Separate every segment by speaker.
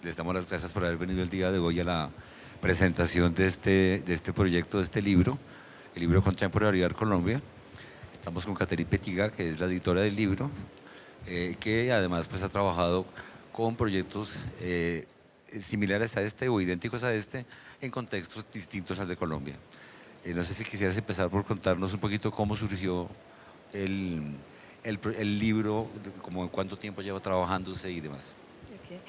Speaker 1: Les damos las gracias por haber venido el día de hoy a la presentación de este proyecto, de este libro, el libro Contemporary Art Colombia. Estamos con Catherine Petiga, que es la editora del libro, que además pues, ha trabajado con proyectos similares a este o idénticos a este en contextos distintos al de Colombia. No sé si quisieras empezar por contarnos un poquito cómo surgió el libro, como en cuánto tiempo lleva trabajándose y demás.
Speaker 2: Okay.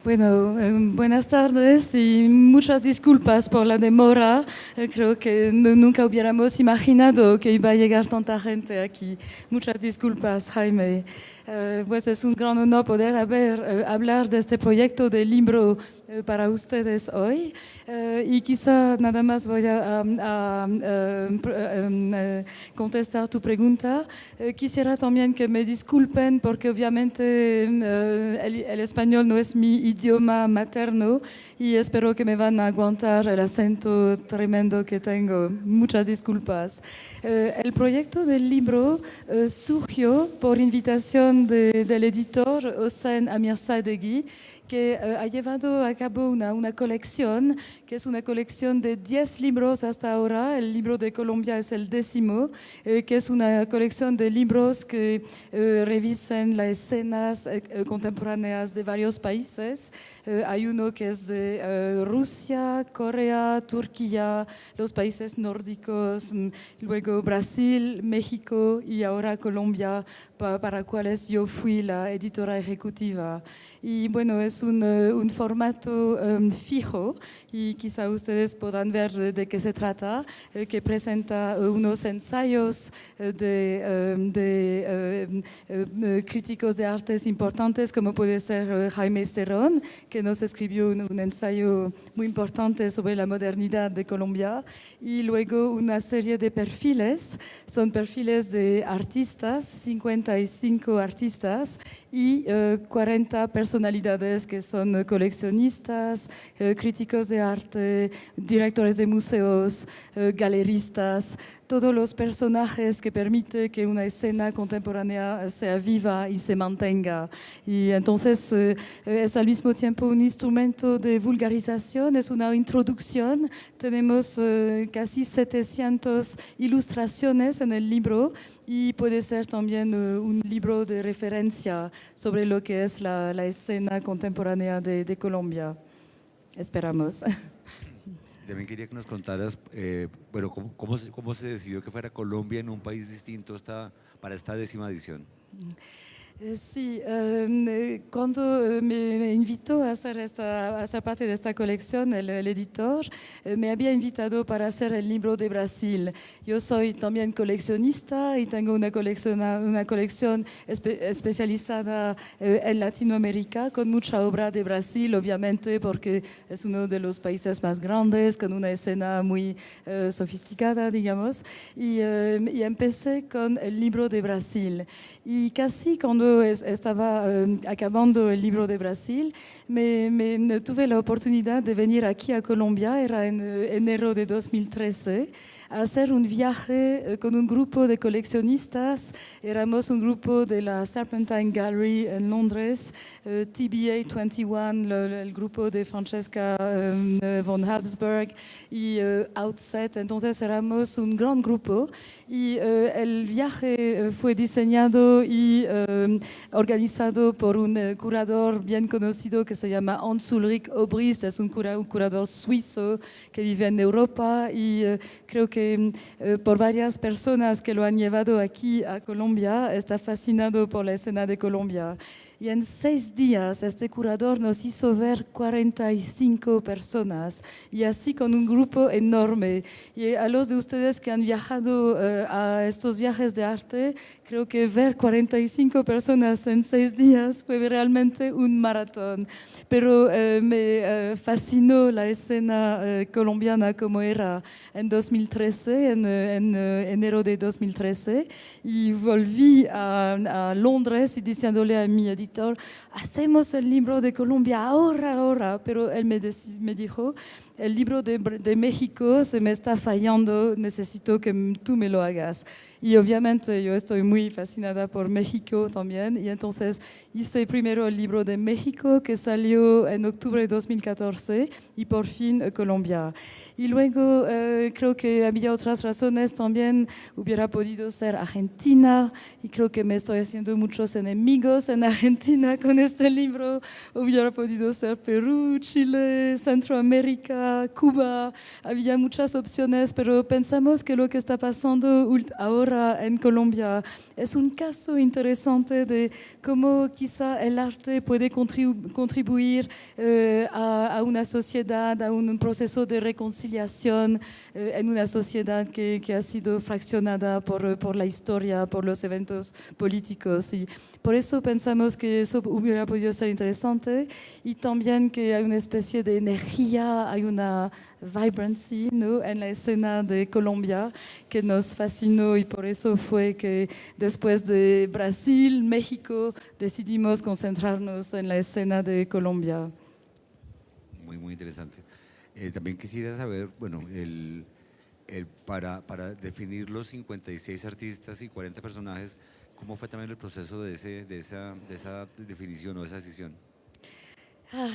Speaker 2: Bueno, buenas tardes y muchas disculpas por la demora. Creo que nunca hubiéramos imaginado que iba a llegar tanta gente aquí. Muchas disculpas, Jaime. Pues es un gran honor poder hablar de este proyecto de libro para ustedes hoy. Y quizá nada más voy a contestar tu pregunta. Quisiera también que me disculpen porque obviamente el español no es mi idioma materno y espero que me van a aguantar el acento tremendo que tengo. Muchas disculpas. El proyecto del libro surgió por invitación del editor Hossein Amirsadeghi, que ha llevado a cabo una colección, que es una colección de 10 libros hasta ahora. El libro de Colombia es el 10º, que es una colección de libros que revisan las escenas contemporáneas de varios países. Hay uno que es de Rusia, Corea, Turquía, los países nórdicos, luego Brasil, México y ahora Colombia, para cuales yo fui la editora ejecutiva. Y bueno, es un formato fijo y quizá ustedes podrán ver de qué se trata, que presenta unos ensayos de críticos de artes importantes, como puede ser Jaime Cerón, que nos escribió un ensayo muy importante sobre la modernidad de Colombia, y luego una serie de perfiles, son perfiles de artistas, 55 artistas y 40 personalidades que son coleccionistas, críticos de arte, directores de museos, galeristas, todos los personajes que permiten que una escena contemporánea sea viva y se mantenga. Y entonces es al mismo tiempo un instrumento de vulgarización, es una introducción. Tenemos casi 700 ilustraciones en el libro y puede ser también un libro de referencia sobre lo que es la escena contemporánea de Colombia. Esperamos.
Speaker 1: También quería que nos contaras, bueno, cómo se decidió que fuera Colombia en un país distinto para esta 10ª edición.
Speaker 2: Sí, cuando me invitó a hacer parte de esta colección, el editor me había invitado para hacer el libro de Brasil. Yo soy también coleccionista y tengo una colección especializada en Latinoamérica, con mucha obra de Brasil, obviamente, porque es uno de los países más grandes, con una escena muy sofisticada, digamos. Y empecé con el libro de Brasil. Y casi cuando estaba acabando el libro de Brasil, tuve la oportunidad de venir aquí a Colombia, era en enero de 2013, a hacer un viaje con un grupo de coleccionistas. Éramos un grupo de la Serpentine Gallery en Londres, TBA 21, el grupo de Francesca von Habsburg y Outset. Entonces éramos un gran grupo y el viaje fue diseñado y organizado por un curador bien conocido que se llama Hans-Ulrich Obrist. Es un curador suizo que vive en Europa y creo que por varias personas que lo han llevado aquí a Colombia, está fascinado por la escena de Colombia. Y en 6 días este curador nos hizo ver 45 personas y así con un grupo enorme. Y a los de ustedes que han viajado a estos viajes de arte, creo que ver 45 personas en 6 días fue realmente un maratón. Pero me fascinó la escena colombiana como era en 2013, en enero de 2013, y volví a Londres y diciéndole a mi editor, hacemos el libro de Colombia ahora, pero él me dijo, el libro de México se me está fallando, necesito que tú me lo hagas. Y obviamente yo estoy muy fascinada por México también, y entonces hice primero el libro de México que salió en octubre de 2014 y por fin Colombia. Y luego creo que había otras razones también, hubiera podido ser Argentina, y creo que me estoy haciendo muchos enemigos en Argentina con este libro, hubiera podido ser Perú, Chile, Centroamérica, Cuba, había muchas opciones, pero pensamos que lo que está pasando ahora en Colombia es un caso interesante de cómo quizá el arte puede contribuir a una sociedad, a un proceso de reconciliación en una sociedad que ha sido fraccionada por la historia, por los eventos políticos. Y por eso pensamos que eso hubiera podido ser interesante, y también que hay una especie de energía, hay una vibrancy, ¿no?, en la escena de Colombia que nos fascinó, y por eso fue que después de Brasil, México, decidimos concentrarnos en la escena de Colombia.
Speaker 1: Muy interesante. También quisiera saber, bueno, para definir los 56 artistas y 40 personajes, ¿cómo fue también el proceso de esa definición o esa decisión?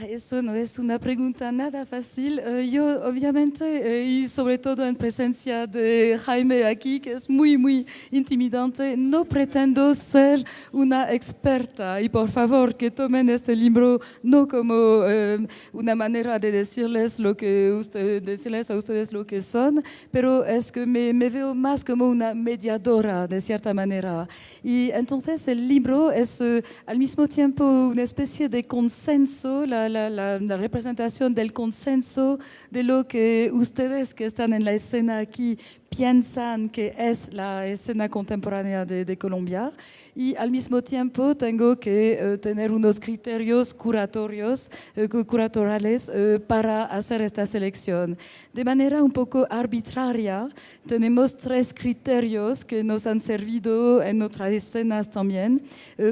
Speaker 2: Eso no es una pregunta nada fácil. Yo obviamente, y sobre todo en presencia de Jaime aquí, que es muy intimidante, no pretendo ser una experta, y por favor que tomen este libro no como una manera de decirles decirles a ustedes lo que son, pero es que me veo más como una mediadora de cierta manera. Y entonces el libro es al mismo tiempo una especie de consenso, la representación del consenso de lo que ustedes que están en la escena aquí piensan que es la escena contemporánea de Colombia, y al mismo tiempo tengo que tener unos criterios curatoriales para hacer esta selección. De manera un poco arbitraria, tenemos 3 criterios que nos han servido en otras escenas también.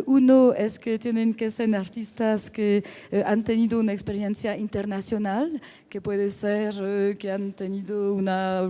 Speaker 2: Uno es que tienen que ser artistas que han tenido una experiencia internacional, que puede ser que han tenido una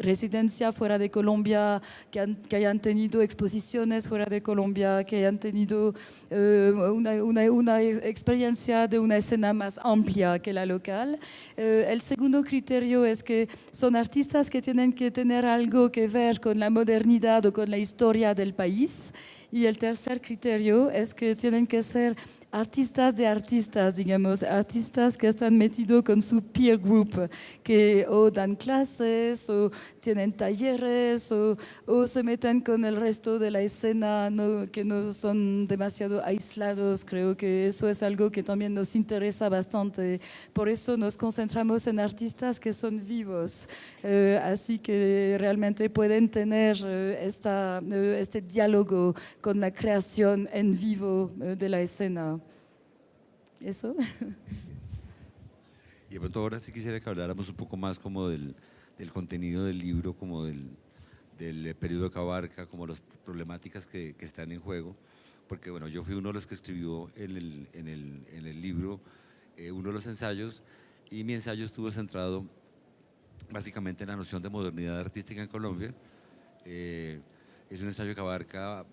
Speaker 2: residencia fuera de Colombia, que hayan tenido exposiciones fuera de Colombia, que hayan tenido una experiencia de una escena más amplia que la local. El segundo criterio es que son artistas que tienen que tener algo que ver con la modernidad o con la historia del país. Y el tercer criterio es que tienen que ser artistas de artistas, digamos, artistas que están metidos con su peer group, que o dan clases, o tienen talleres, o se meten con el resto de la escena, ¿no?, que no son demasiado aislados. Creo que eso es algo que también nos interesa bastante. Por eso nos concentramos en artistas que son vivos, así que realmente pueden tener este diálogo con la creación en vivo de la escena. ¿Eso?
Speaker 1: Y de pronto ahora sí quisiera que habláramos un poco más como del contenido del libro, como del periodo que abarca, como las problemáticas que están en juego, porque bueno, yo fui uno de los que escribió en el libro uno de los ensayos, y mi ensayo estuvo centrado básicamente en la noción de modernidad artística en Colombia. Es un ensayo que abarca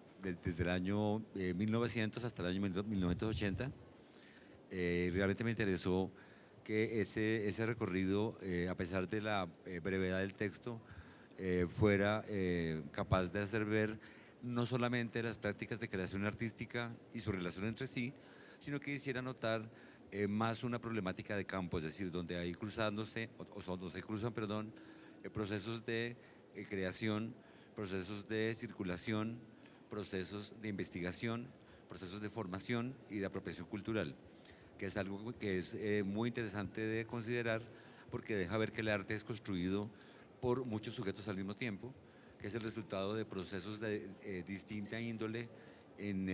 Speaker 1: desde el año 1900 hasta el año 1980. Realmente me interesó que ese recorrido, a pesar de la brevedad del texto, fuera capaz de hacer ver no solamente las prácticas de creación artística y su relación entre sí, sino que hiciera notar más una problemática de campo, es decir, donde hay cruzándose, donde se cruzan, perdón, procesos de creación, procesos de circulación, procesos de investigación, procesos de formación y de apropiación cultural, que es algo que es muy interesante de considerar, porque deja ver que el arte es construido por muchos sujetos al mismo tiempo, que es el resultado de procesos de distinta índole en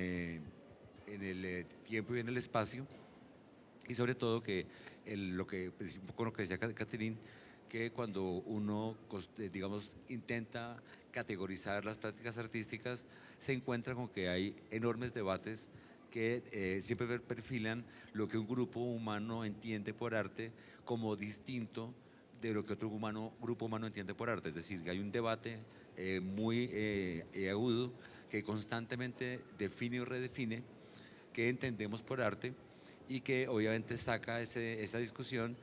Speaker 1: el tiempo y en el espacio, y sobre todo que un poco lo que decía Catherine, que cuando uno, digamos, intenta categorizar las prácticas artísticas, se encuentra con que hay enormes debates que siempre perfilan lo que un grupo humano entiende por arte como distinto de lo que otro grupo humano entiende por arte. Es decir, que hay un debate muy agudo que constantemente define o redefine qué entendemos por arte y que obviamente saca esa discusión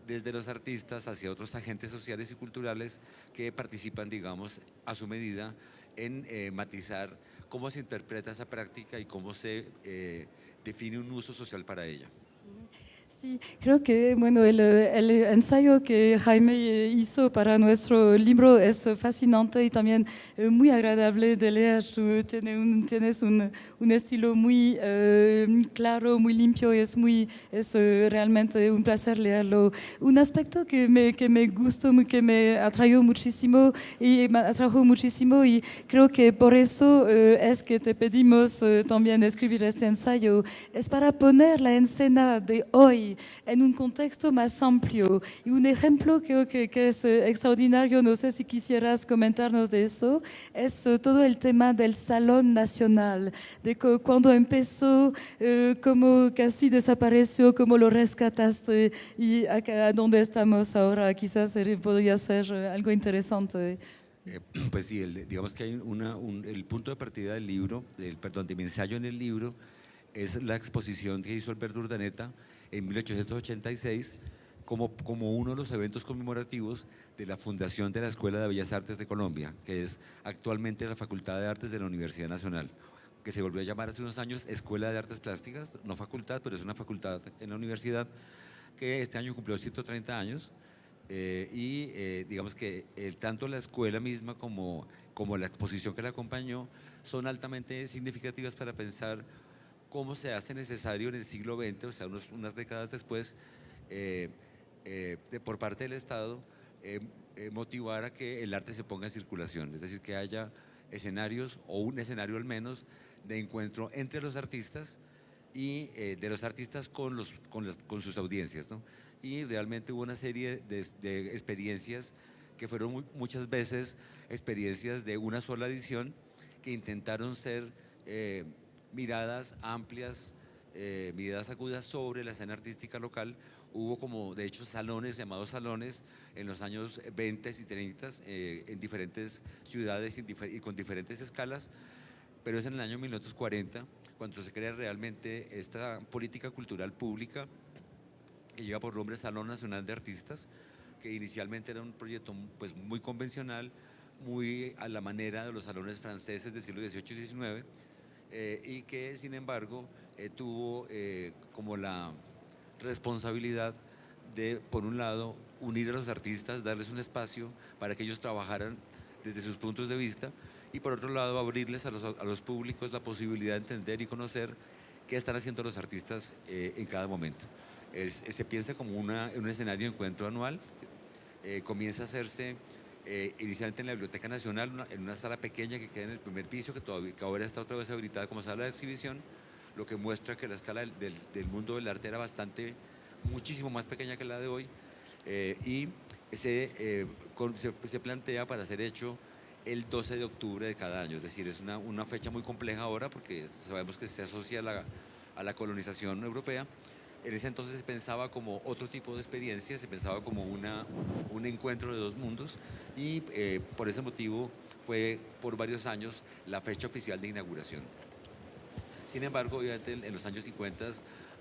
Speaker 1: desde los artistas hacia otros agentes sociales y culturales que participan, digamos, a su medida en matizar cómo se interpreta esa práctica y cómo se define un uso social para ella.
Speaker 2: Sí, creo que bueno, el ensayo que Jaime hizo para nuestro libro es fascinante y también muy agradable de leer. Tú tienes un estilo muy claro, muy limpio y es realmente un placer leerlo. Un aspecto que me gustó, que me atrajo muchísimo y creo que por eso es que te pedimos también escribir este ensayo, es para poner la escena de hoy en un contexto más amplio. Y un ejemplo que es extraordinario, no sé si quisieras comentarnos de eso, es todo el tema del Salón Nacional, de cuando empezó, cómo casi desapareció, cómo lo rescataste y acá donde estamos ahora, quizás podría ser algo interesante.
Speaker 1: Pues sí, digamos que hay el punto de partida del libro, perdón, de mi ensayo en el libro, es la exposición que hizo Alberto Urdaneta en 1886 como uno de los eventos conmemorativos de la fundación de la Escuela de Bellas Artes de Colombia, que es actualmente la Facultad de Artes de la Universidad Nacional, que se volvió a llamar hace unos años Escuela de Artes Plásticas, no facultad, pero es una facultad en la universidad, que este año cumplió 130 años. Digamos que tanto la escuela misma como la exposición que la acompañó son altamente significativas para pensar cómo se hace necesario en el siglo XX, o sea, unas décadas después, por parte del Estado, motivar a que el arte se ponga en circulación, es decir, que haya escenarios, o un escenario al menos, de encuentro entre los artistas y de los artistas con sus audiencias, ¿no? Y realmente hubo una serie de experiencias que fueron muchas veces experiencias de una sola edición que intentaron ser miradas amplias, miradas agudas sobre la escena artística local. Hubo como, de hecho, salones, llamados salones, en los años 20 y 30 en diferentes ciudades y con diferentes escalas, pero es en el año 1940 cuando se crea realmente esta política cultural pública que lleva por nombre Salón Nacional de Artistas, que inicialmente era un proyecto pues, muy convencional, muy a la manera de los salones franceses del siglo XVIII y XIX, y que sin embargo tuvo como la responsabilidad de, por un lado, unir a los artistas, darles un espacio para que ellos trabajaran desde sus puntos de vista, y por otro lado abrirles a los públicos la posibilidad de entender y conocer qué están haciendo los artistas en cada momento. Se piensa como un escenario de encuentro anual, comienza a hacerse inicialmente en la Biblioteca Nacional, en una sala pequeña que queda en el primer piso, que ahora está otra vez habilitada como sala de exhibición, lo que muestra que la escala del mundo del arte era muchísimo más pequeña que la de hoy, y se plantea para ser hecho el 12 de octubre de cada año, es decir, es una fecha muy compleja ahora porque sabemos que se asocia a la colonización europea. En ese entonces se pensaba como otro tipo de experiencia, se pensaba como un encuentro de dos mundos, y por ese motivo fue por varios años la fecha oficial de inauguración. Sin embargo, obviamente en los años 50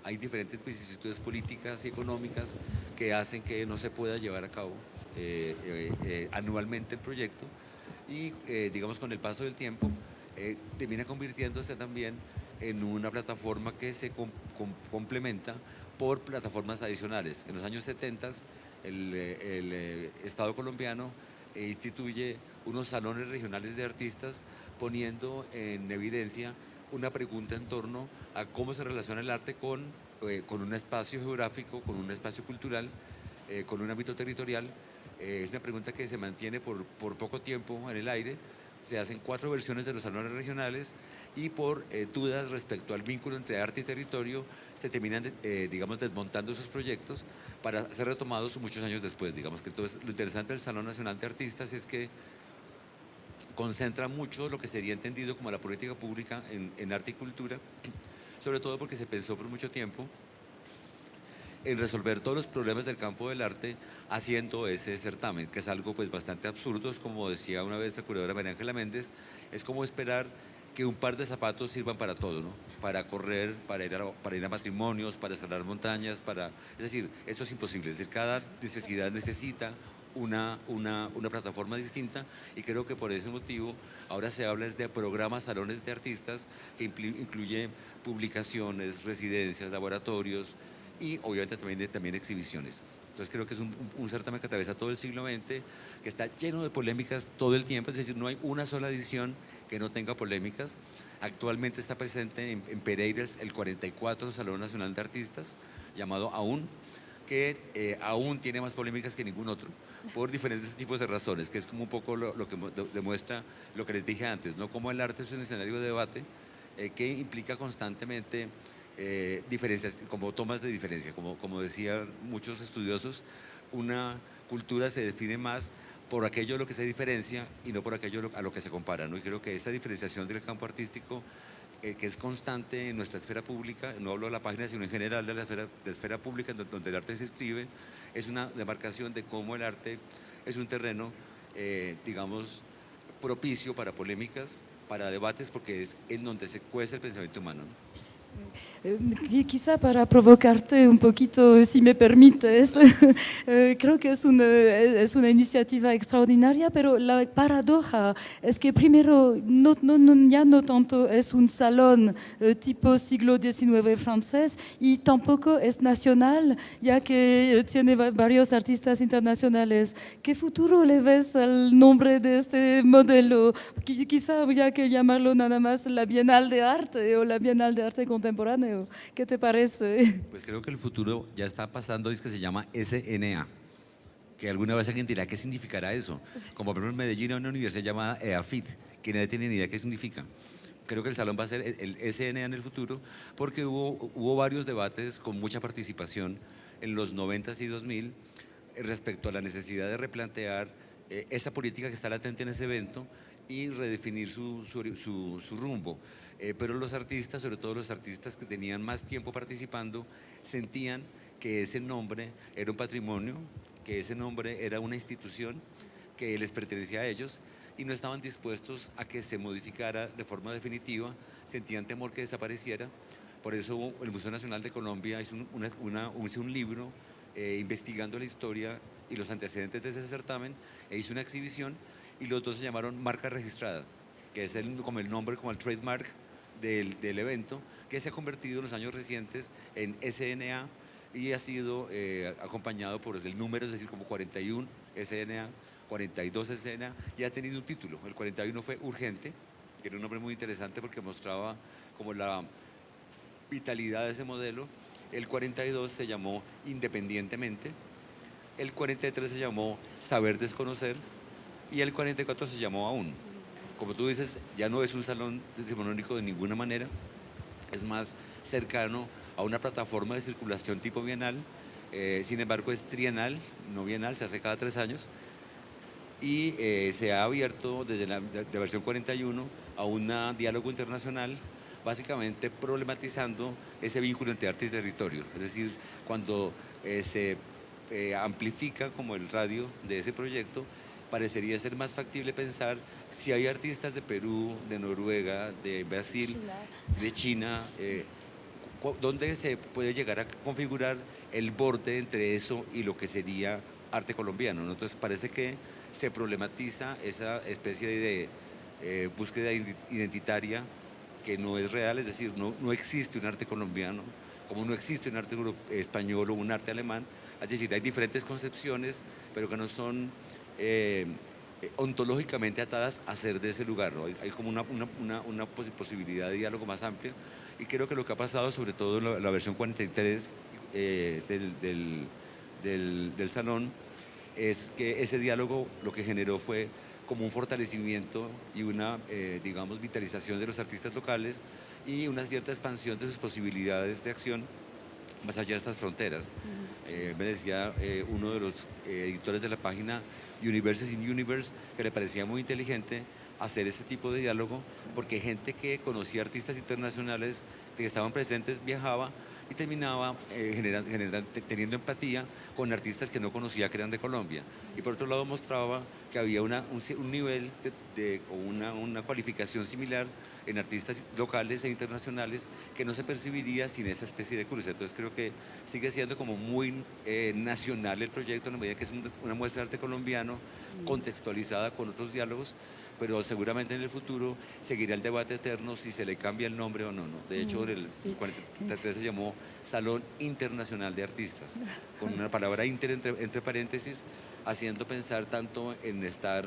Speaker 1: hay diferentes vicisitudes políticas y económicas que hacen que no se pueda llevar a cabo anualmente el proyecto, y digamos con el paso del tiempo termina convirtiéndose también en una plataforma que se complementa por plataformas adicionales. En los años 70 el Estado colombiano instituye unos salones regionales de artistas, poniendo en evidencia una pregunta en torno a cómo se relaciona el arte con un espacio geográfico, con un espacio cultural, con un ámbito territorial. Es una pregunta que se mantiene por poco tiempo en el aire. Se hacen 4 versiones de los salones regionales, y por dudas respecto al vínculo entre arte y territorio se terminan digamos, desmontando esos proyectos para ser retomados muchos años después. Digamos que entonces lo interesante del Salón Nacional de Artistas es que concentra mucho lo que sería entendido como la política pública en arte y cultura, sobre todo porque se pensó por mucho tiempo en resolver todos los problemas del campo del arte haciendo ese certamen, que es algo pues bastante absurdo. Es como decía una vez la curadora María Ángela Méndez, es como esperar que un par de zapatos sirvan para todo, ¿no? Para correr, para ir a matrimonios, para escalar montañas, es decir, eso es imposible. Es decir, cada necesidad necesita una plataforma distinta, y creo que por ese motivo ahora se habla de programas, salones de artistas, que incluye publicaciones, residencias, laboratorios y obviamente también exhibiciones. Entonces creo que es un certamen que atraviesa todo el siglo XX, que está lleno de polémicas todo el tiempo, es decir, no hay una sola edición que no tenga polémicas. Actualmente está presente en Pereira el 44 Salón Nacional de Artistas, llamado AUN, que aún tiene más polémicas que ningún otro, por diferentes tipos de razones, que es como un poco lo que demuestra lo que les dije antes, ¿no? Cómo el arte es un escenario de debate que implica constantemente diferencias, como tomas de diferencia, como decían muchos estudiosos, una cultura se define más por aquello a lo que se diferencia y no por aquello a lo que se compara, ¿no? Y creo que esta diferenciación del campo artístico, que es constante en nuestra esfera pública, no hablo de la página, sino en general de la esfera pública donde el arte se escribe, es una demarcación de cómo el arte es un terreno, digamos, propicio para polémicas, para debates, porque es en donde se cuece el pensamiento humano, ¿no?
Speaker 2: Quizá para provocarte un poquito, si me permites, creo que es una iniciativa extraordinaria, pero la paradoja es que primero ya no tanto es un salón tipo siglo XIX francés, y tampoco es nacional, ya que tiene varios artistas internacionales. ¿Qué futuro le ves al nombre de este modelo? Quizá habría que llamarlo nada más la Bienal de Arte o la Bienal de Arte Contemporáneo. ¿Qué te parece?
Speaker 1: Pues creo que el futuro ya está pasando, es que se llama SNA, que alguna vez alguien dirá qué significará eso. Como por ejemplo en Medellín hay una universidad llamada EAFIT, que nadie tiene ni idea qué significa. Creo que el salón va a ser el SNA en el futuro, porque hubo varios debates con mucha participación en los 90 y 2000 respecto a la necesidad de replantear esa política que está latente en ese evento y redefinir su rumbo. Pero los artistas, sobre todo los artistas que tenían más tiempo participando, sentían que ese nombre era un patrimonio, que ese nombre era una institución que les pertenecía a ellos, y no estaban dispuestos a que se modificara de forma definitiva, sentían temor que desapareciera. Por eso el Museo Nacional de Colombia hizo un libro investigando la historia y los antecedentes de ese certamen, e hizo una exhibición, y los dos se llamaron Marca Registrada, que es como el nombre, como el trademark del evento, que se ha convertido en los años recientes en SNA, y ha sido acompañado por el número, es decir, como 41 SNA, 42 SNA, y ha tenido un título. El 41 fue Urgente, que era un nombre muy interesante porque mostraba como la vitalidad de ese modelo. El 42 se llamó Independientemente, el 43 se llamó Saber Desconocer, y el 44 se llamó Aún. Como tú dices, ya no es un salón decimonónico de ninguna manera, es más cercano a una plataforma de circulación tipo bienal, sin embargo es trienal, no bienal, se hace cada 3 años, y se ha abierto desde la versión 41 a un diálogo internacional, básicamente problematizando ese vínculo entre arte y territorio. Es decir, cuando se amplifica como el radio de ese proyecto, parecería ser más factible pensar si hay artistas de Perú, de Noruega, de Brasil, de China, ¿dónde se puede llegar a configurar el borde entre eso y lo que sería arte colombiano, ¿no? Entonces parece que se problematiza esa especie de búsqueda identitaria que no es real, es decir, no existe un arte colombiano, como no existe un arte español o un arte alemán. Es decir, hay diferentes concepciones, pero que no son ontológicamente atadas a ser de ese lugar, ¿no? Hay como una posibilidad de diálogo más amplia, y creo que lo que ha pasado, sobre todo en la versión 43 del salón, es que ese diálogo lo que generó fue como un fortalecimiento y una, digamos, vitalización de los artistas locales y una cierta expansión de sus posibilidades de acción más allá de estas fronteras. Me decía uno de los editores de la página Universes in Universe que le parecía muy inteligente hacer este tipo de diálogo, porque gente que conocía artistas internacionales que estaban presentes viajaba y terminaba teniendo empatía con artistas que no conocía que eran de Colombia. Y por otro lado mostraba que había un nivel o una cualificación similar en artistas locales e internacionales que no se percibiría sin esa especie de cruce. Entonces creo que sigue siendo como muy nacional el proyecto, en la medida que es una muestra de arte colombiano contextualizada con otros diálogos, pero seguramente en el futuro seguirá el debate eterno si se le cambia el nombre o no. De hecho, en el 43 se llamó Salón Internacional de Artistas, con una palabra inter entre paréntesis, haciendo pensar tanto en estar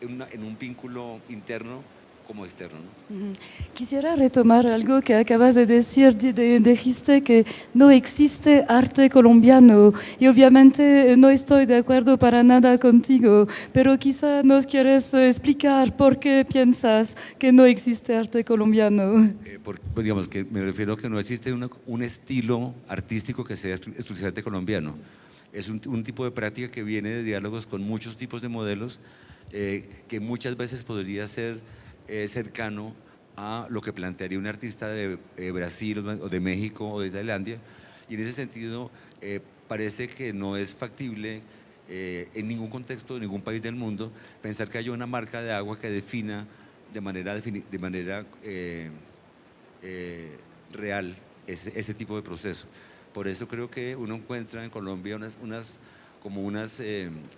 Speaker 1: en un vínculo interno como externo, ¿no?
Speaker 2: Quisiera retomar algo que acabas de decir. Dijiste que no existe arte colombiano y obviamente no estoy de acuerdo para nada contigo, pero quizá nos quieres explicar por qué piensas que no existe arte colombiano.
Speaker 1: Digamos que me refiero a que no existe un estilo artístico que sea exclusivamente colombiano. Es un tipo de práctica que viene de diálogos con muchos tipos de modelos que muchas veces podría ser cercano a lo que plantearía un artista de Brasil o de México o de Tailandia, y en ese sentido parece que no es factible en ningún contexto de ningún país del mundo pensar que haya una marca de agua que defina de manera real ese tipo de proceso. Por eso creo que uno encuentra en Colombia unas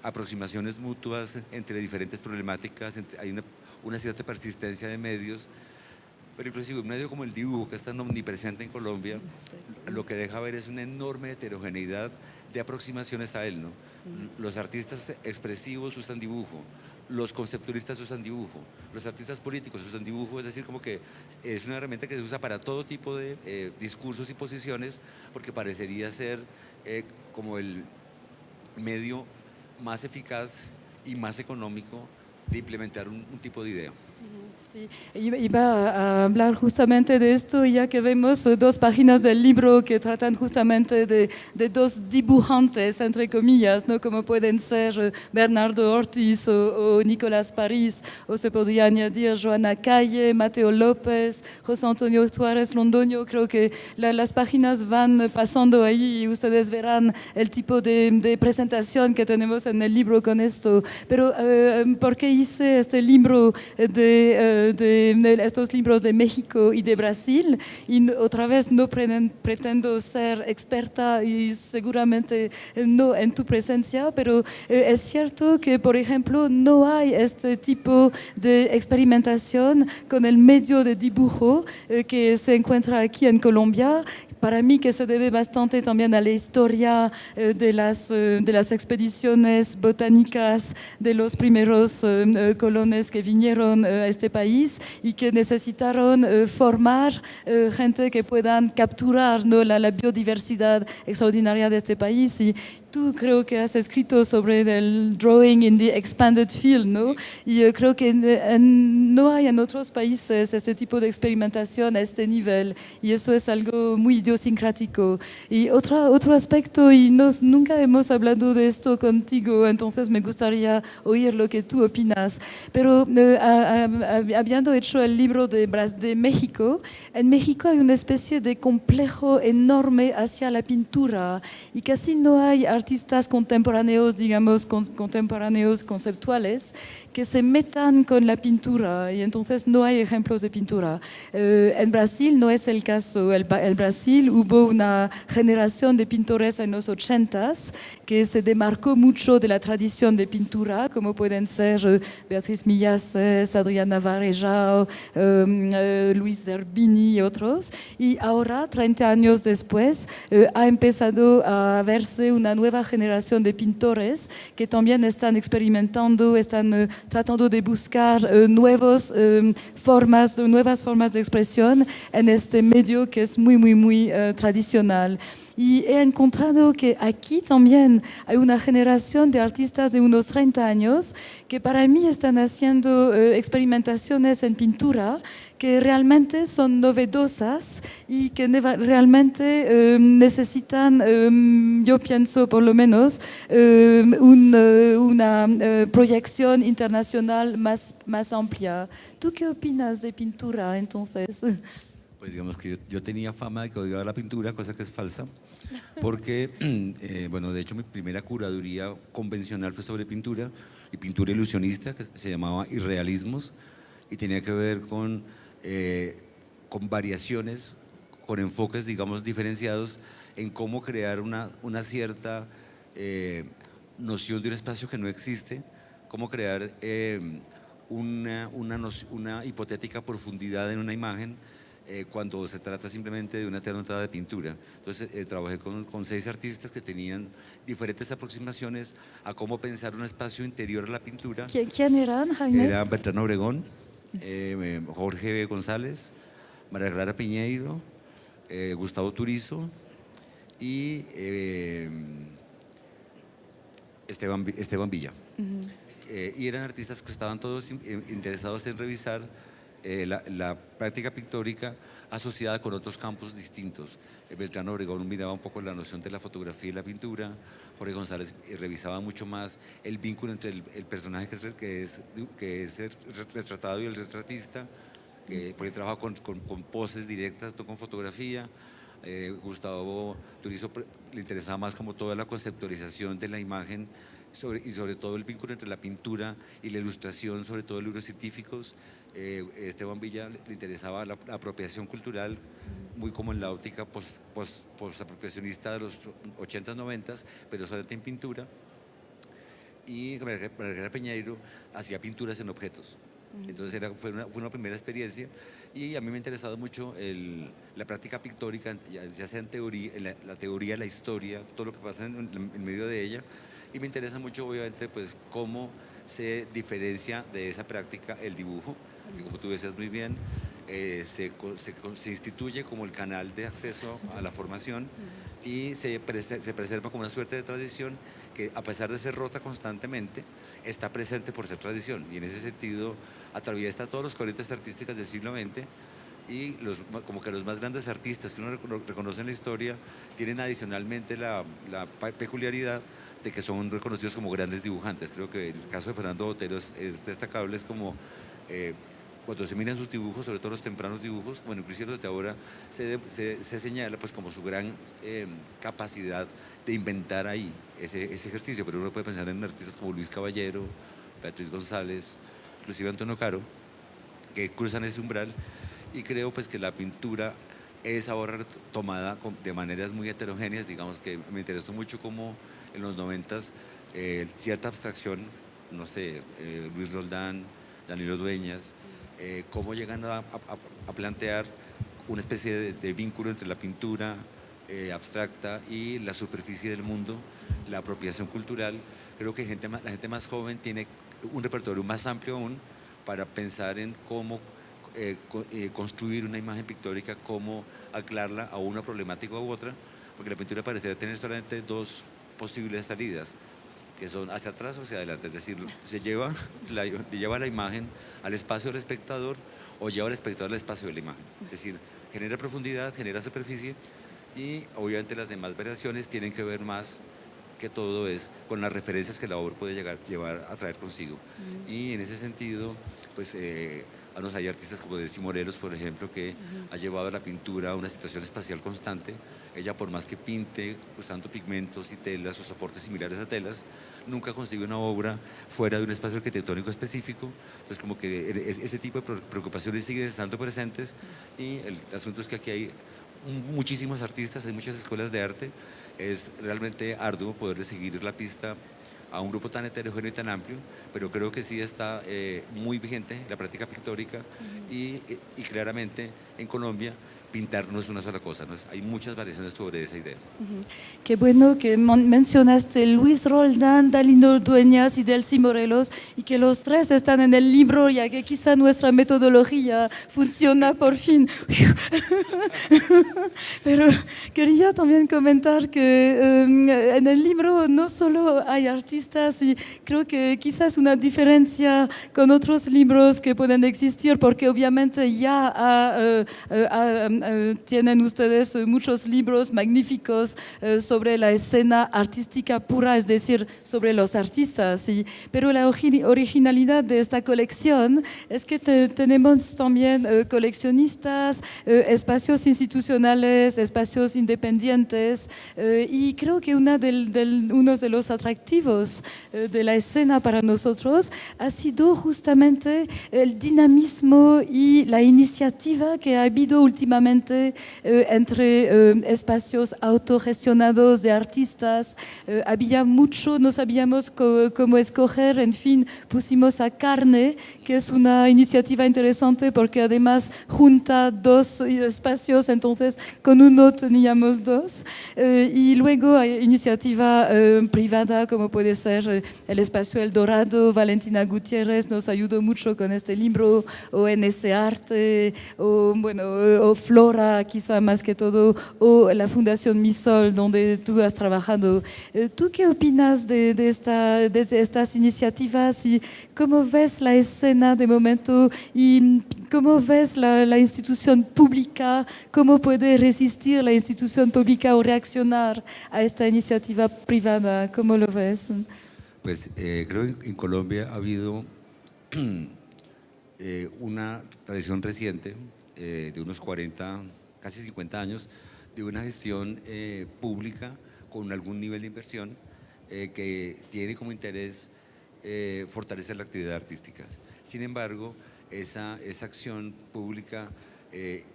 Speaker 1: aproximaciones mutuas entre diferentes problemáticas, hay una cierta persistencia de medios, pero inclusive un medio como el dibujo, que es tan omnipresente en Colombia, lo que deja ver es una enorme heterogeneidad de aproximaciones a él, ¿no? Los artistas expresivos usan dibujo, los conceptualistas usan dibujo, los artistas políticos usan dibujo, es decir, como que es una herramienta que se usa para todo tipo de discursos y posiciones, porque parecería ser como el medio más eficaz y más económico de implementar un tipo de idea.
Speaker 2: Sí, iba a hablar justamente de esto, ya que vemos dos páginas del libro que tratan justamente de dos dibujantes, entre comillas, ¿no? Como pueden ser Bernardo Ortiz o Nicolás París, o se podría añadir Joana Calle, Mateo López, José Antonio Suárez Londoño. Creo que las páginas van pasando ahí y ustedes verán el tipo de presentación que tenemos en el libro con esto. Pero ¿por qué hice este libro de estos libros de México y de Brasil? Y otra vez no pretendo ser experta y seguramente no en tu presencia, pero es cierto que, por ejemplo, no hay este tipo de experimentación con el medio de dibujo que se encuentra aquí en Colombia. Para mí que se debe bastante también a la historia de las expediciones botánicas de los primeros colonos que vinieron a este país y que necesitaron formar gente que puedan capturar, ¿no?, la biodiversidad extraordinaria de este país. Y tú creo que has escrito sobre el drawing in the expanded field, ¿no? Y creo que no hay en otros países este tipo de experimentación a este nivel, y eso es algo muy idiosincrático. Y otro aspecto, y nunca hemos hablado de esto contigo, entonces me gustaría oír lo que tú opinas, pero habiendo hecho el libro de México, en México hay una especie de complejo enorme hacia la pintura y casi no hay artistas contemporáneos, digamos, contemporáneos conceptuales, que se metan con la pintura, y entonces no hay ejemplos de pintura. En Brasil no es el caso. En Brasil hubo una generación de pintores en los 80s que se demarcó mucho de la tradición de pintura, como pueden ser Beatriz Millaces, Adriana Varejao, Luis Zerbini y otros. Y ahora, 30 años después, ha empezado a verse una nueva generación de pintores que también están experimentando, están tratando de buscar nuevas formas de expresión en este medio que es muy tradicional. Y he encontrado que aquí también hay una generación de artistas de unos 30 años que para mí están haciendo experimentaciones en pintura que realmente son novedosas y que realmente necesitan, yo pienso por lo menos, una proyección internacional más amplia. ¿Tú qué opinas de pintura entonces?
Speaker 1: Pues digamos que yo tenía fama de que odiaba la pintura, cosa que es falsa, porque, bueno, de hecho mi primera curaduría convencional fue sobre pintura, y pintura ilusionista, que se llamaba Irrealismos, y tenía que ver con variaciones, con enfoques, digamos, diferenciados en cómo crear una cierta noción de un espacio que no existe, cómo crear una hipotética profundidad en una imagen cuando se trata simplemente de una eterna entrada de pintura. Entonces trabajé con 6 artistas que tenían diferentes aproximaciones a cómo pensar un espacio interior a la pintura.
Speaker 2: ¿Quién eran, Jaime?
Speaker 1: Eran Bertrand Obregón, Jorge González, María Clara Piñeiro, Gustavo Turizo y Esteban Villa. Y eran artistas que estaban todos interesados en revisar la práctica pictórica asociada con otros campos distintos. Beltrán Obregón miraba un poco la noción de la fotografía y la pintura. Jorge González revisaba mucho más el vínculo entre el personaje que es retratado y el retratista, porque trabaja con poses directas, no con fotografía. Gustavo Turizo le interesaba más como toda la conceptualización de la imagen y sobre todo el vínculo entre la pintura y la ilustración, sobre todo libros científicos. Esteban Villa le interesaba la apropiación cultural, muy como en la óptica post-apropiacionista de los 80s, 90s, pero solamente en pintura. Y María Peñeiro hacía pinturas en objetos. Entonces fue una primera experiencia, y a mí me ha interesado mucho la práctica pictórica, ya sea en teoría, la teoría, la historia, todo lo que pasa en medio de ella, y me interesa mucho obviamente pues cómo se diferencia de esa práctica el dibujo, que como tú decías muy bien, se instituye como el canal de acceso a la formación, y se preserva como una suerte de tradición que, a pesar de ser rota constantemente, está presente por ser tradición, y en ese sentido atraviesa todas las corrientes artísticas del siglo XX, y como que los más grandes artistas que uno reconoce en la historia tienen adicionalmente la peculiaridad de que son reconocidos como grandes dibujantes. Creo que el caso de Fernando Botero es destacable, es como cuando se miran sus dibujos, sobre todo los tempranos dibujos, bueno, inclusive los de ahora, se señala pues como su gran capacidad de inventar ahí ese ejercicio, pero uno puede pensar en artistas como Luis Caballero, Beatriz González, inclusive Antonio Caro, que cruzan ese umbral, y creo pues que la pintura es ahora tomada de maneras muy heterogéneas. Digamos que me interesó mucho cómo en los 90s cierta abstracción, no sé, Luis Roldán, Danilo Dueñas, cómo llegan a plantear una especie de vínculo entre la pintura abstracta y la superficie del mundo, la apropiación cultural. Creo que la gente más joven tiene un repertorio más amplio aún para pensar en cómo construir una imagen pictórica, cómo anclarla a una problemática u otra, porque la pintura parecería tener solamente 2 posibles salidas, que son hacia atrás o hacia adelante, es decir, le lleva la imagen al espacio del espectador o lleva al espectador al espacio de la imagen, es decir, genera profundidad, genera superficie, y obviamente las demás variaciones tienen que ver más que todo es con las referencias que la obra puede llevar a traer consigo. Y en ese sentido, pues hay artistas como Delcy Morelos, por ejemplo, que ha llevado a la pintura a una situación espacial constante. Ella, por más que pinte usando pigmentos y telas o soportes similares a telas, nunca consigue una obra fuera de un espacio arquitectónico específico. Entonces, como que ese tipo de preocupaciones siguen estando presentes, y el asunto es que aquí hay muchísimos artistas, hay muchas escuelas de arte. Es realmente arduo poder seguir la pista a un grupo tan heterogéneo y tan amplio, pero creo que sí está muy vigente la práctica pictórica, y claramente en Colombia pintar no es una sola cosa, ¿no? Hay muchas variaciones sobre esa idea.
Speaker 2: Qué bueno que mencionaste Luis Roldán, Danilo Dueñas y Delcy Morelos, y que los 3 están en el libro, ya que quizá nuestra metodología funciona por fin. Pero quería también comentar que en el libro no solo hay artistas, y creo que quizás una diferencia con otros libros que pueden existir, porque obviamente ya tienen ustedes muchos libros magníficos sobre la escena artística pura, es decir, sobre los artistas. Pero la originalidad de esta colección es que tenemos también coleccionistas, espacios institucionales, espacios independientes, y creo que uno de los atractivos de la escena para nosotros ha sido justamente el dinamismo y la iniciativa que ha habido últimamente entre espacios autogestionados de artistas. Había mucho, no sabíamos cómo escoger, en fin, pusimos a Carne, que es una iniciativa interesante porque además junta dos espacios, entonces con uno teníamos dos. Y luego hay iniciativa privada como puede ser el espacio El Dorado. Valentina Gutiérrez nos ayudó mucho con este libro, o NS Arte, o Flora quizá más que todo, o la Fundación Misol donde tú has trabajado. ¿Tú qué opinas de estas iniciativas y cómo ves la escena de momento y cómo ves la institución pública, cómo puede resistir la institución pública o reaccionar a esta iniciativa privada? ¿Cómo lo ves?
Speaker 1: Pues creo que en Colombia ha habido una tradición reciente de unos 40, casi 50 años, de una gestión pública con algún nivel de inversión que tiene como interés fortalecer la actividad artística. Sin embargo, esa acción pública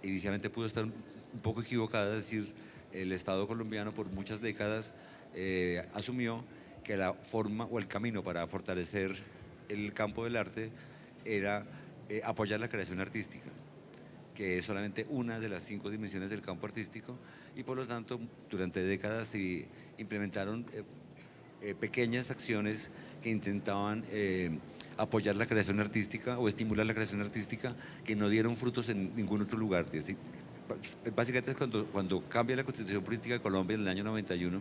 Speaker 1: inicialmente pudo estar un poco equivocada, es decir, el Estado colombiano por muchas décadas asumió que la forma o el camino para fortalecer el campo del arte era apoyar la creación artística, que es solamente una de las 5 dimensiones del campo artístico, y por lo tanto durante décadas se implementaron pequeñas acciones que intentaban apoyar la creación artística o estimular la creación artística, que no dieron frutos en ningún otro lugar. Básicamente es cuando cambia la Constitución Política de Colombia en el año 91,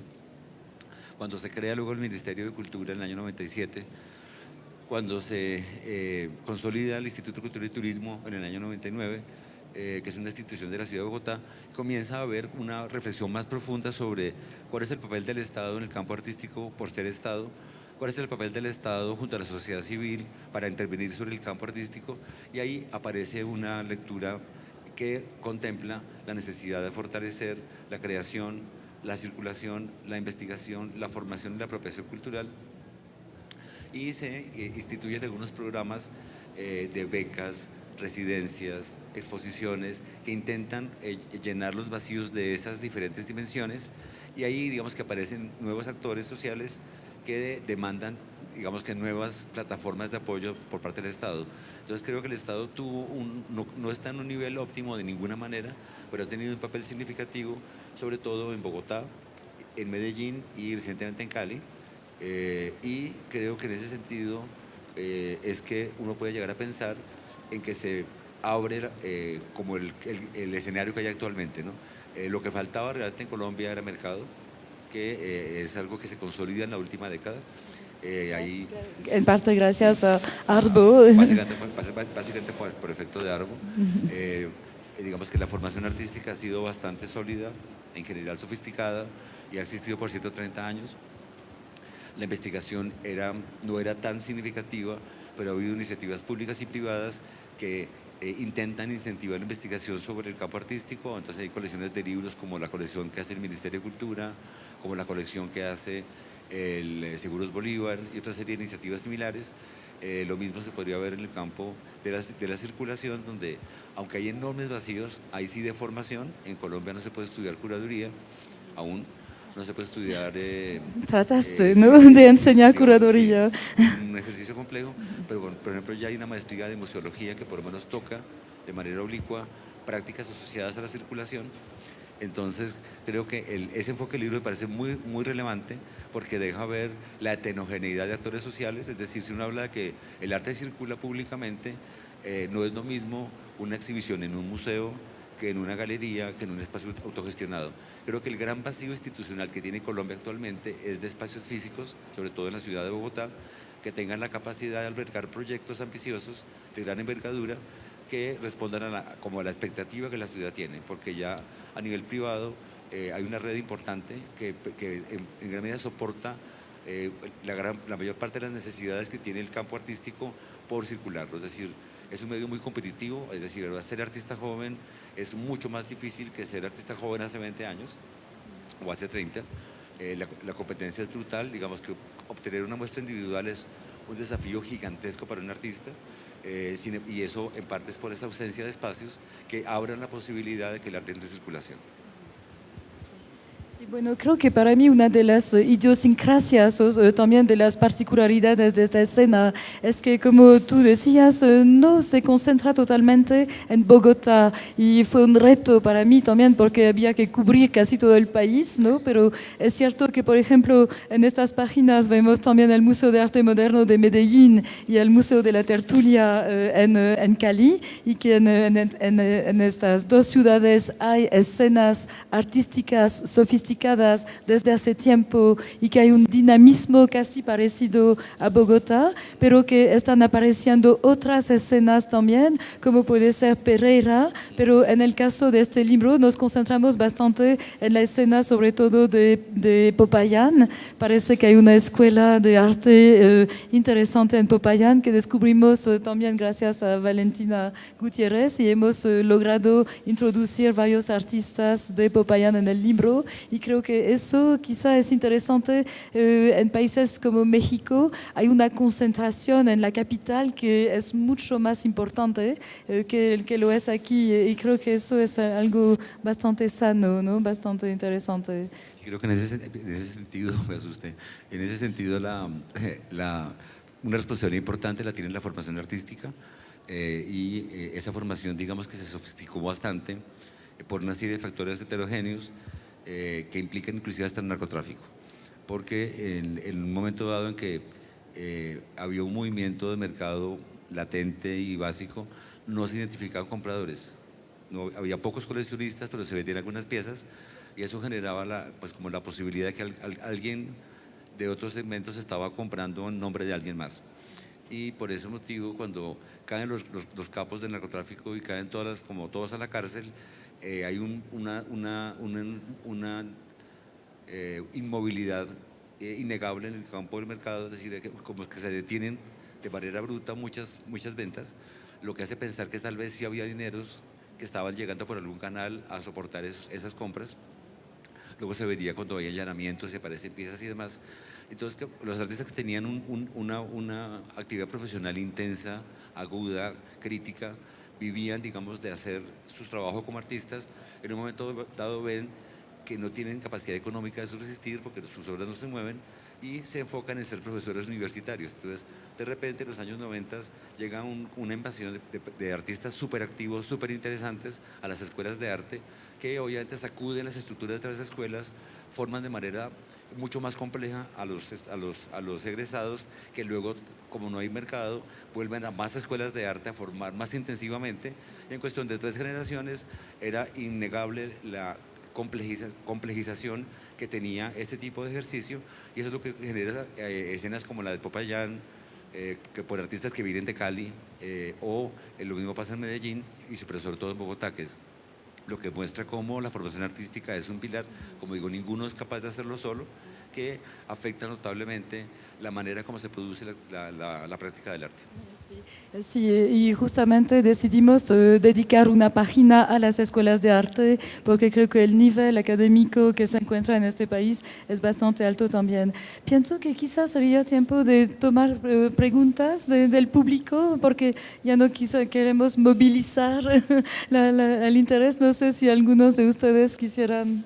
Speaker 1: cuando se crea luego el Ministerio de Cultura en el año 97, cuando se consolida el Instituto de Cultura y Turismo en el año 99, que es una institución de la ciudad de Bogotá, comienza a haber una reflexión más profunda sobre cuál es el papel del Estado en el campo artístico por ser Estado, cuál es el papel del Estado junto a la sociedad civil para intervenir sobre el campo artístico, y ahí aparece una lectura que contempla la necesidad de fortalecer la creación, la circulación, la investigación, la formación y la apropiación cultural, y se instituyen algunos programas de becas, residencias, exposiciones que intentan llenar los vacíos de esas diferentes dimensiones, y ahí digamos que aparecen nuevos actores sociales que demandan digamos que nuevas plataformas de apoyo por parte del Estado. Entonces creo que el Estado no está en un nivel óptimo de ninguna manera, pero ha tenido un papel significativo, sobre todo en Bogotá, en Medellín y recientemente en Cali, y creo que en ese sentido es que uno puede llegar a pensar en que se abre como el escenario que hay actualmente, ¿no? Lo que faltaba realmente en Colombia era mercado, que es algo que se consolida en la última década. Ahí,
Speaker 2: en parte gracias a Arbo.
Speaker 1: Básicamente por efecto de Arbo. Digamos que la formación artística ha sido bastante sólida, en general sofisticada, y ha existido por 130 años. La investigación no era tan significativa, pero ha habido iniciativas públicas y privadas que intentan incentivar la investigación sobre el campo artístico. Entonces hay colecciones de libros como la colección que hace el Ministerio de Cultura, como la colección que hace el Seguros Bolívar y otra serie de iniciativas similares. Lo mismo se podría ver en el campo de la circulación, donde aunque hay enormes vacíos, hay sí de formación. En Colombia no se puede estudiar curaduría aún, no se puede estudiar…
Speaker 2: Trataste, ¿no?, de enseñar curaduría.
Speaker 1: Sí, un ejercicio complejo, pero bueno, por ejemplo ya hay una maestría de museología que por lo menos toca de manera oblicua prácticas asociadas a la circulación. Entonces creo que ese enfoque del libro me parece muy, muy relevante, porque deja ver la heterogeneidad de actores sociales. Es decir, si uno habla de que el arte circula públicamente, no es lo mismo una exhibición en un museo que en una galería, que en un espacio autogestionado. Creo que el gran vacío institucional que tiene Colombia actualmente es de espacios físicos, sobre todo en la ciudad de Bogotá, que tengan la capacidad de albergar proyectos ambiciosos de gran envergadura, que respondan como a la expectativa que la ciudad tiene, porque ya a nivel privado hay una red importante que en gran medida soporta la mayor parte de las necesidades que tiene el campo artístico por circularlo. Es decir, es un medio muy competitivo, es decir, ser artista joven es mucho más difícil que ser artista joven hace 20 años o hace 30. La competencia es brutal, digamos que obtener una muestra individual es un desafío gigantesco para un artista, y eso en parte es por esa ausencia de espacios que abran la posibilidad de que el arte entre en circulación.
Speaker 2: Sí, bueno, creo que para mí una de las idiosincrasias o también de las particularidades de esta escena es que, como tú decías, no se concentra totalmente en Bogotá, y fue un reto para mí también porque había que cubrir casi todo el país, ¿no? Pero es cierto que, por ejemplo, en estas páginas vemos también el Museo de Arte Moderno de Medellín y el Museo de la Tertulia en Cali, y que en estas dos ciudades hay escenas artísticas sofisticadas desde hace tiempo, y que hay un dinamismo casi parecido a Bogotá, pero que están apareciendo otras escenas también, como puede ser Pereira, pero en el caso de este libro nos concentramos bastante en la escena sobre todo de Popayán. Parece que hay una escuela de arte interesante en Popayán que descubrimos también gracias a Valentina Gutiérrez, y hemos logrado introducir varios artistas de Popayán en el libro. Y creo que eso quizá es interesante. En países como México hay una concentración en la capital que es mucho más importante que lo es aquí, y creo que eso es algo bastante sano, ¿no? Bastante interesante.
Speaker 1: Creo que en ese sentido, me asusté, en ese sentido una responsabilidad importante la tiene la formación artística, esa formación, digamos, que se sofisticó bastante por una serie de factores heterogéneos que implican inclusive hasta el narcotráfico, porque en un momento dado en que había un movimiento de mercado latente y básico, no se identificaban compradores, no, había pocos coleccionistas, pero se vendían algunas piezas, y eso generaba pues como la posibilidad de que alguien de otros segmentos estaba comprando en nombre de alguien más. Y por ese motivo, cuando caen los capos del narcotráfico y caen como todos a la cárcel, hay una inmovilidad innegable en el campo del mercado, es decir, como que se detienen de manera bruta muchas ventas, lo que hace pensar que tal vez sí había dineros que estaban llegando por algún canal a soportar esas compras. Luego se vería cuando hay allanamientos, se aparecen piezas y demás. Entonces, los artistas que tenían una actividad profesional intensa, aguda, crítica, vivían, digamos, de hacer sus trabajos como artistas, en un momento dado ven que no tienen capacidad económica de subsistir porque sus obras no se mueven, y se enfocan en ser profesores universitarios. Entonces, de repente, en los años 90 llega una invasión de artistas súper activos, súper interesantes a las escuelas de arte, que obviamente sacuden las estructuras de las escuelas, forman de manera mucho más compleja a los egresados, que luego, como no hay mercado, vuelven a más escuelas de arte a formar más intensivamente, y en cuestión de 3 generaciones era innegable la complejización que tenía este tipo de ejercicio, y eso es lo que genera escenas como la de Popayán, que por artistas que vienen de Cali, o lo mismo pasa en Medellín y sobre todo en Bogotá, que es lo que muestra cómo la formación artística es un pilar, como digo, ninguno es capaz de hacerlo solo, que afecta notablemente la manera como se produce la práctica del arte.
Speaker 2: Sí, y justamente decidimos dedicar una página a las escuelas de arte porque creo que el nivel académico que se encuentra en este país es bastante alto también. Pienso que quizás sería tiempo de tomar preguntas del público, porque ya no queremos movilizar el interés. No sé si algunos de ustedes quisieran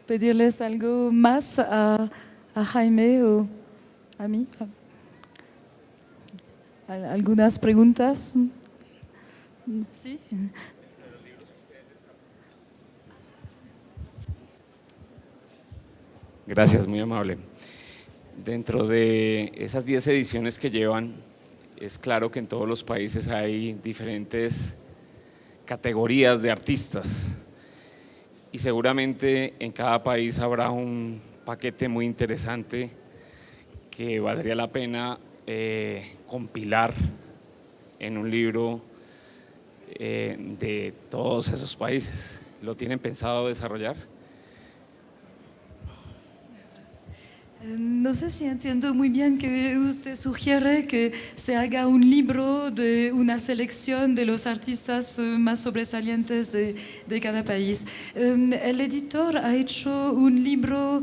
Speaker 2: pedirles algo más a Jaime o a mí. ¿Algunas preguntas? ¿Sí?
Speaker 3: Gracias, muy amable. Dentro de esas 10 ediciones que llevan, es claro que en todos los países hay diferentes categorías de artistas, y seguramente en cada país habrá un paquete muy interesante que valdría la pena compilar en un libro de todos esos países. ¿Lo tienen pensado desarrollar?
Speaker 2: No sé si entiendo muy bien que usted sugiere que se haga un libro de una selección de los artistas más sobresalientes de cada país. El editor ha hecho un libro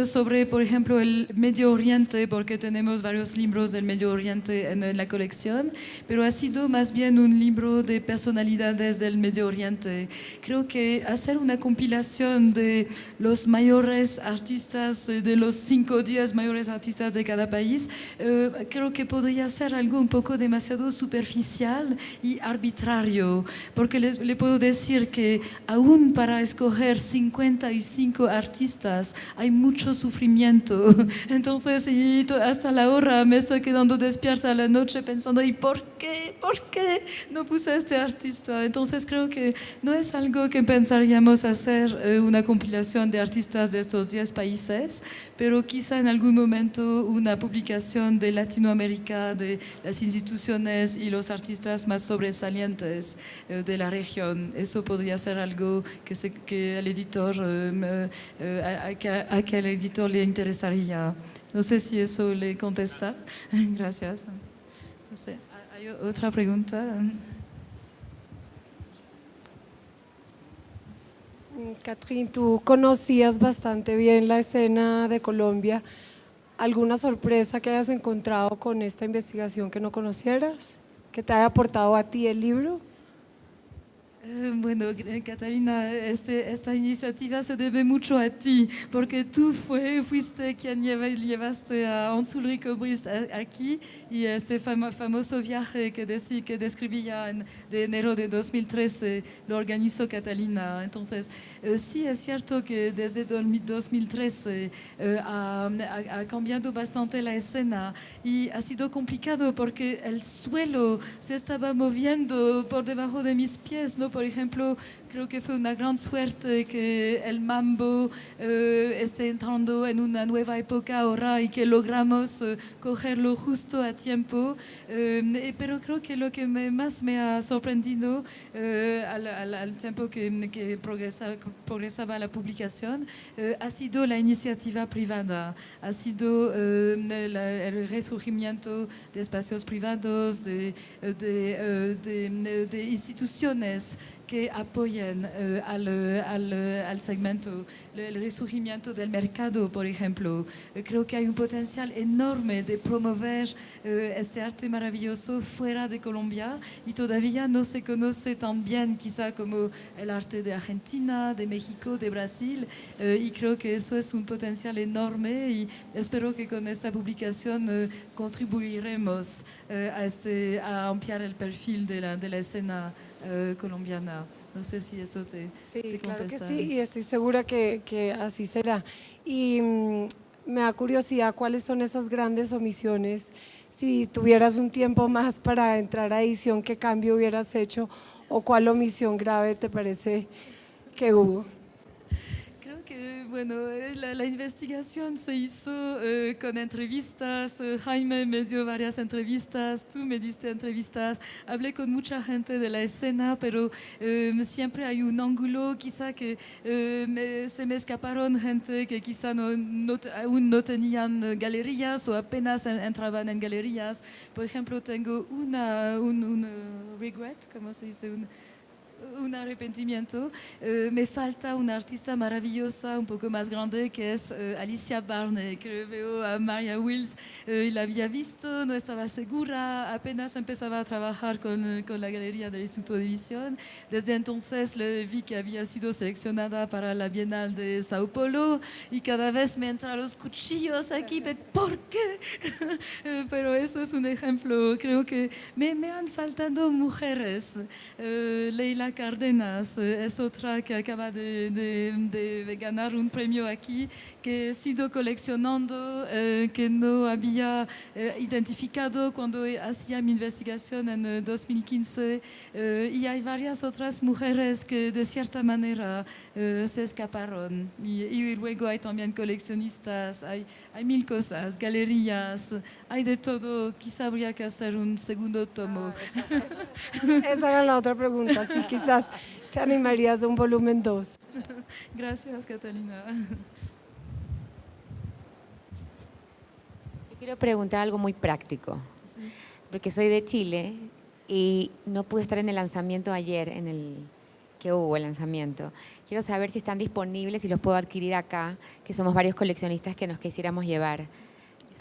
Speaker 2: sobre, por ejemplo, el Medio Oriente, porque tenemos varios libros del Medio Oriente en la colección, pero ha sido más bien un libro de personalidades del Medio Oriente. Creo que hacer una compilación de los mayores artistas, de los 10 mayores artistas de cada país, creo que podría ser algo un poco demasiado superficial y arbitrario, porque le puedo decir que aún para escoger 55 artistas hay mucho sufrimiento. Entonces, hasta la hora me estoy quedando despierta a la noche pensando, ¿y por qué? ¿Por qué no puse a este artista? Entonces creo que no es algo que pensaríamos hacer una compilación de artistas de estos 10 países, pero quizá en algún momento una publicación de Latinoamérica, de las instituciones y los artistas más sobresalientes de la región. Eso podría ser algo que al editor, a que al editor le interesaría. No sé si eso le contesta. Gracias. No sé. ¿Hay otra pregunta?
Speaker 4: Catherine, tú conocías bastante bien la escena de Colombia. ¿Alguna sorpresa que hayas encontrado con esta investigación que no conocieras? ¿Que te haya aportado a ti el libro?
Speaker 2: Bueno, Catalina, esta iniciativa se debe mucho a ti, porque tú fuiste quien llevaste a Hans Ulrich Obrist aquí y este famoso viaje que describía de enero de 2013 lo organizó Catalina. Entonces, sí es cierto que desde 2013 ha cambiado bastante la escena y ha sido complicado porque el suelo se estaba moviendo por debajo de mis pies, ¿no? Por ejemplo, creo que fue una gran suerte que el mambo esté entrando en una nueva época ahora y que logramos cogerlo justo a tiempo. Pero creo que lo que más me ha sorprendido al tiempo que progresaba la publicación ha sido la iniciativa privada, ha sido el resurgimiento de espacios privados, de instituciones que apoyen al segmento, el resurgimiento del mercado, por ejemplo. Creo que hay un potencial enorme de promover este arte maravilloso fuera de Colombia y todavía no se conoce tan bien quizá como el arte de Argentina, de México, de Brasil, y creo que eso es un potencial enorme y espero que con esta publicación contribuiremos a ampliar el perfil de la escena colombiana. No sé si eso te
Speaker 4: Claro que
Speaker 2: contesta.
Speaker 4: sí, y estoy segura que así será. Y me da curiosidad cuáles son esas grandes omisiones. Si tuvieras un tiempo más para entrar a edición, ¿qué cambio hubieras hecho o cuál omisión grave te parece que hubo?
Speaker 2: Creo que, bueno, la investigación se hizo con entrevistas. Jaime me dio varias entrevistas, tú me diste entrevistas, hablé con mucha gente de la escena, pero siempre hay un ángulo, quizá que se me escaparon gente que quizá aún no tenían galerías o apenas entraban en galerías. Por ejemplo, tengo un regret, ¿cómo se dice? Un arrepentimiento. Me falta una artista maravillosa, un poco más grande, que es Alicia Barney, que veo a Maria Wills y la había visto, no estaba segura, apenas empezaba a trabajar con la galería del Instituto de Visión. Desde entonces le vi que había sido seleccionada para la Bienal de Sao Paulo y cada vez me entran los cuchillos aquí, ¿por qué? Pero eso es un ejemplo. Creo que me han faltado mujeres. Leila María Cárdenas es otra que acaba de ganar un premio aquí, que he sido coleccionando, que no había identificado cuando hacía mi investigación en 2015, y hay varias otras mujeres que de cierta manera se escaparon. Y luego hay también coleccionistas, hay mil cosas, galerías, hay de todo. Quizá habría que hacer un segundo tomo.
Speaker 4: Esa era la otra pregunta, si quizás te animarías a un volumen 2.
Speaker 2: Gracias, Catalina.
Speaker 5: Yo quiero preguntar algo muy práctico,
Speaker 2: Sí.
Speaker 5: porque soy de Chile y no pude estar en el lanzamiento ayer, en el que hubo el lanzamiento. Quiero saber si están disponibles, si los puedo adquirir acá, que somos varios coleccionistas que nos quisiéramos llevar,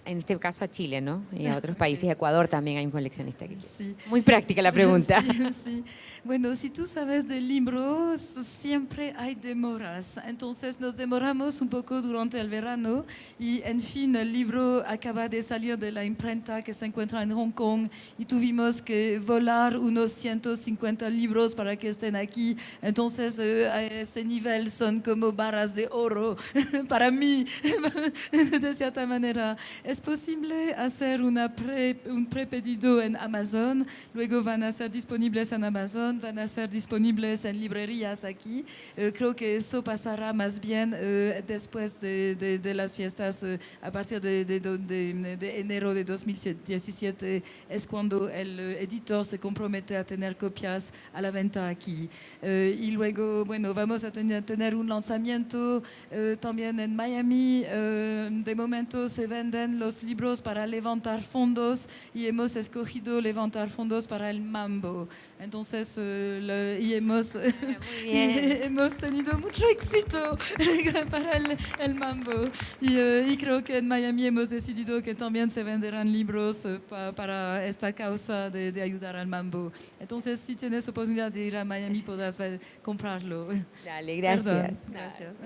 Speaker 5: en este caso a Chile, ¿no? Y a otros países, Ecuador también hay un coleccionista aquí.
Speaker 2: Sí.
Speaker 5: Muy práctica la pregunta.
Speaker 2: Sí, sí. Bueno, si tú sabes de libros, siempre hay demoras. Entonces nos demoramos un poco durante el verano y, en fin, el libro acaba de salir de la imprenta que se encuentra en Hong Kong y tuvimos que volar unos 150 libros para que estén aquí. Entonces, a este nivel son como barras de oro para mí, de cierta manera. Es posible hacer un prepedido en Amazon, luego van a ser disponibles en Amazon, van a ser disponibles en librerías aquí. Creo que eso pasará más bien después de las fiestas, a partir de enero de 2017, es cuando el editor se compromete a tener copias a la venta aquí. Y luego, bueno, vamos a tener un lanzamiento también en Miami. De momento se venden los libros para levantar fondos y hemos escogido levantar fondos para el Mambo. Entonces, y hemos tenido mucho éxito para el Mambo. Y creo que en Miami hemos decidido que también se venderán libros para esta causa de ayudar al Mambo. Entonces, si tienes oportunidad de ir a Miami, podrás comprarlo.
Speaker 5: Dale, gracias.
Speaker 2: Perdón, gracias.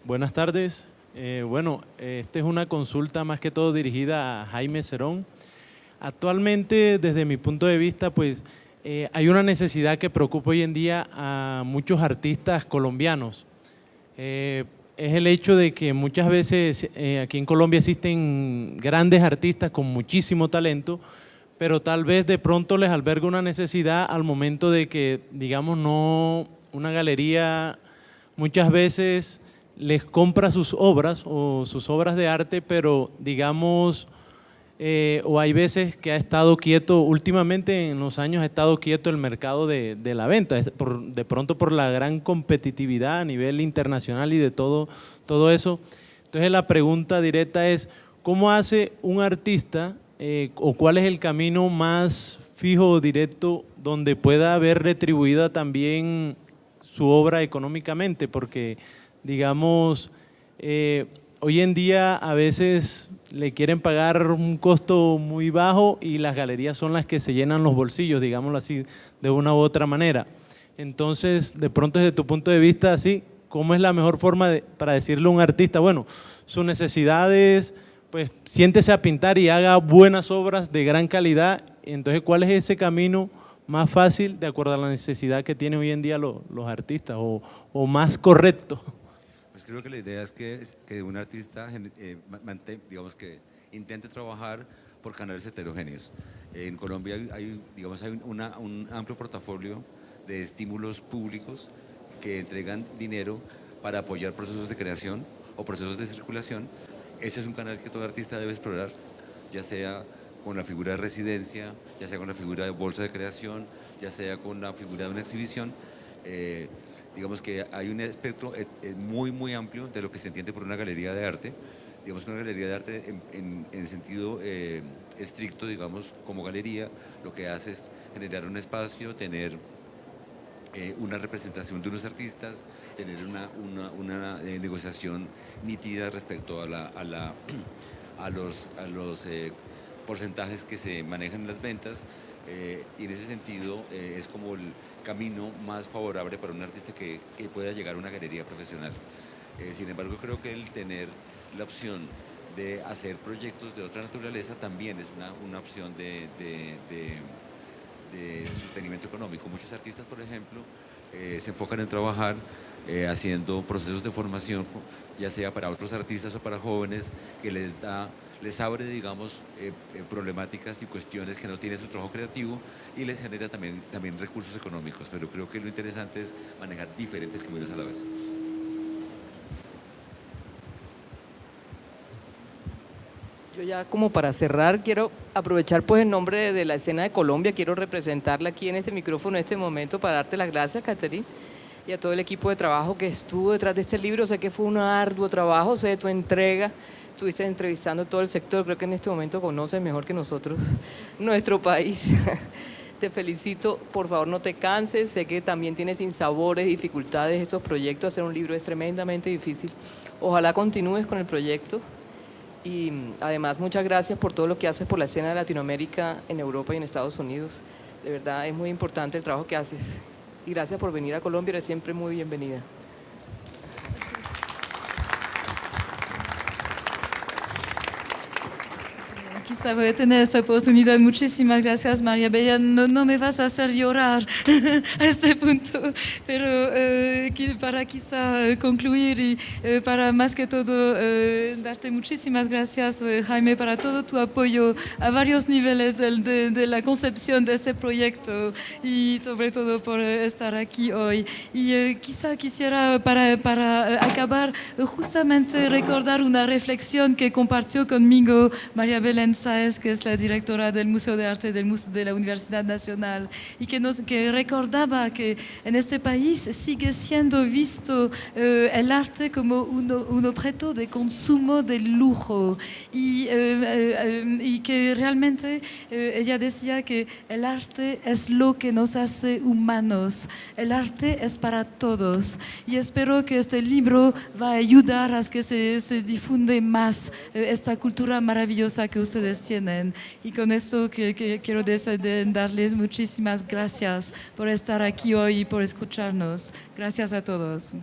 Speaker 6: Buenas tardes. Esta es una consulta más que todo dirigida a Jaime Cerón. Actualmente, desde mi punto de vista, pues hay una necesidad que preocupa hoy en día a muchos artistas colombianos. Es el hecho de que muchas veces aquí en Colombia existen grandes artistas con muchísimo talento, pero tal vez de pronto les alberga una necesidad al momento de que, digamos, no, una galería muchas veces les compra sus obras o sus obras de arte, pero digamos, o hay veces que ha estado quieto, últimamente en los años ha estado quieto el mercado de la venta, de pronto por la gran competitividad a nivel internacional y de todo eso. Entonces la pregunta directa es, ¿cómo hace un artista o cuál es el camino más fijo o directo donde pueda haber retribuida también su obra económicamente? Porque digamos, hoy en día a veces le quieren pagar un costo muy bajo y las galerías son las que se llenan los bolsillos, digámoslo así, de una u otra manera. Entonces, de pronto desde tu punto de vista, así, ¿cómo es la mejor forma para decirle a un artista? Bueno, su necesidad es, pues, siéntese a pintar y haga buenas obras de gran calidad. Entonces, ¿cuál es ese camino más fácil de acuerdo a la necesidad que tienen hoy en día los artistas o más correcto?
Speaker 1: Pues creo que la idea es que un artista, digamos, que intente trabajar por canales heterogéneos. En Colombia hay un amplio portafolio de estímulos públicos que entregan dinero para apoyar procesos de creación o procesos de circulación. Ese es un canal que todo artista debe explorar, ya sea con la figura de residencia, ya sea con la figura de bolsa de creación, ya sea con la figura de una exhibición. Digamos que hay un espectro muy, muy amplio de lo que se entiende por una galería de arte. Digamos que una galería de arte en sentido estricto, digamos, como galería, lo que hace es generar un espacio, tener una representación de unos artistas, tener una negociación nítida respecto a los porcentajes que se manejan en las ventas, y en ese sentido es como el camino más favorable para un artista que pueda llegar a una galería profesional. Sin embargo, creo que el tener la opción de hacer proyectos de otra naturaleza también es una opción de sostenimiento económico. Muchos artistas, por ejemplo, se enfocan en trabajar haciendo procesos de formación, ya sea para otros artistas o para jóvenes, que les abre, digamos, problemáticas y cuestiones que no tiene su trabajo creativo y les genera también recursos económicos. Pero creo que lo interesante es manejar diferentes caminos a la vez.
Speaker 7: Yo ya como para cerrar quiero aprovechar pues en nombre de la escena de Colombia, quiero representarla aquí en este micrófono en este momento para darte las gracias, Catherine, y a todo el equipo de trabajo que estuvo detrás de este libro. Sé que fue un arduo trabajo, sé de tu entrega, estuviste entrevistando todo el sector, creo que en este momento conoces mejor que nosotros nuestro país. Te felicito, por favor no te canses, sé que también tienes sinsabores, dificultades estos proyectos, hacer un libro es tremendamente difícil. Ojalá continúes con el proyecto. Y además, muchas gracias por todo lo que haces por la escena de Latinoamérica en Europa y en Estados Unidos. De verdad, es muy importante el trabajo que haces. Y gracias por venir a Colombia, eres siempre muy bienvenida.
Speaker 2: Quizá voy a tener esta oportunidad. Muchísimas gracias, María Bella. No me vas a hacer llorar a este punto, pero para quizá concluir y para más que todo darte muchísimas gracias, Jaime, para todo tu apoyo a varios niveles de la concepción de este proyecto y sobre todo por estar aquí hoy. Y quizá quisiera para acabar justamente recordar una reflexión que compartió conmigo María Belén Sáez, que es la directora del Museo de Arte de la Universidad Nacional, y que recordaba que en este país sigue siendo visto el arte como un objeto de consumo de lujo y que realmente ella decía que el arte es lo que nos hace humanos, el arte es para todos, y espero que este libro va a ayudar a que se difunde más esta cultura maravillosa que ustedes tienen. Y con esto quiero darles muchísimas gracias por estar aquí hoy y por escucharnos. Gracias a todos.